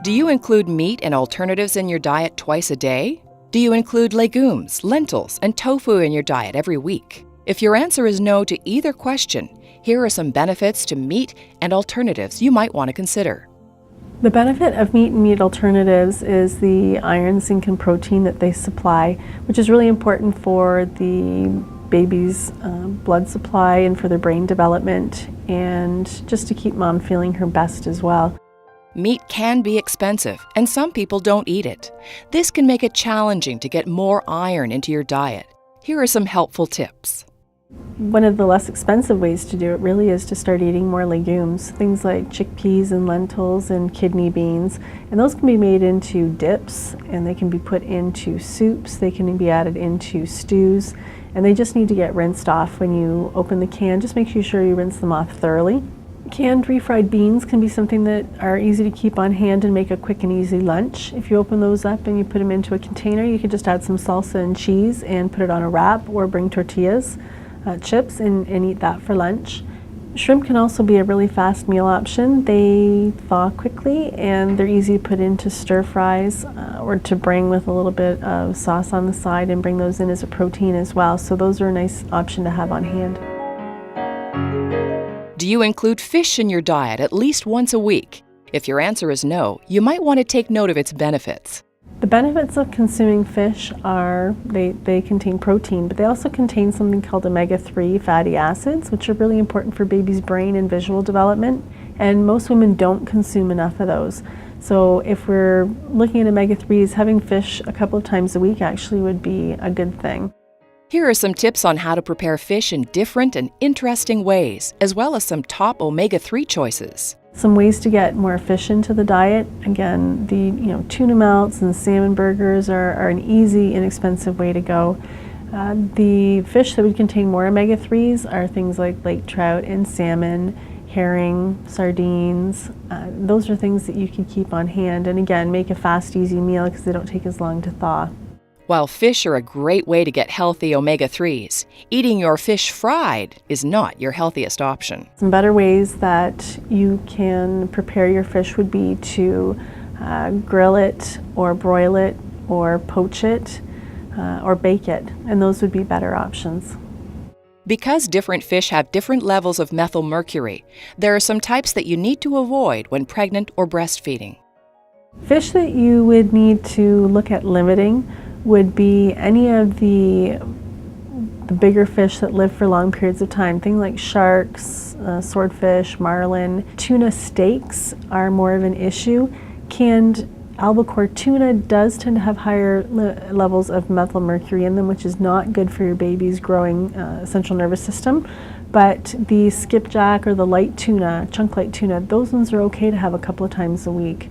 Do you include meat and alternatives in your diet twice a day? Do you include legumes, lentils, and tofu in your diet every week? If your answer is no to either question, here are some benefits to meat and alternatives you might want to consider. The benefit of meat and meat alternatives is the iron, zinc, and protein that they supply, which is really important for the baby's blood supply and for their brain development, and just to keep mom feeling her best as well. Meat can be expensive, and some people don't eat it. This can make it challenging to get more iron into your diet. Here are some helpful tips. One of the less expensive ways to do it really is to start eating more legumes, things like chickpeas and lentils and kidney beans, and those can be made into dips, and they can be put into soups, they can be added into stews, and they just need to get rinsed off when you open the can. Just make sure you rinse them off thoroughly. Canned refried beans can be something that are easy to keep on hand and make a quick and easy lunch. If you open those up and you put them into a container, you can just add some salsa and cheese and put it on a wrap, or bring tortillas, chips, and eat that for lunch. Shrimp can also be a really fast meal option. They thaw quickly and they're easy to put into stir fries or to bring with a little bit of sauce on the side and bring those in as a protein as well. So those are a nice option to have on hand. Do you include fish in your diet at least once a week? If your answer is no, you might want to take note of its benefits. The benefits of consuming fish are they contain protein, but they also contain something called omega-3 fatty acids, which are really important for baby's brain and visual development, and most women don't consume enough of those. So if we're looking at omega-3s, having fish a couple of times a week actually would be a good thing. Here are some tips on how to prepare fish in different and interesting ways, as well as some top omega-3 choices. Some ways to get more fish into the diet. Again, the tuna melts and salmon burgers are an easy, inexpensive way to go. The fish that would contain more omega-3s are things like lake trout and salmon, herring, sardines. Those are things that you can keep on hand, and again, make a fast, easy meal because they don't take as long to thaw. While fish are a great way to get healthy omega-3s, eating your fish fried is not your healthiest option. Some better ways that you can prepare your fish would be to grill it or broil it or poach it or bake it, and those would be better options. Because different fish have different levels of methylmercury, there are some types that you need to avoid when pregnant or breastfeeding. Fish that you would need to look at limiting would be any of the bigger fish that live for long periods of time, things like sharks, swordfish, marlin. Tuna steaks are more of an issue. Canned albacore tuna does tend to have higher levels of methylmercury in them, which is not good for your baby's growing central nervous system. But the skipjack or the light tuna, chunk light tuna, those ones are okay to have a couple of times a week.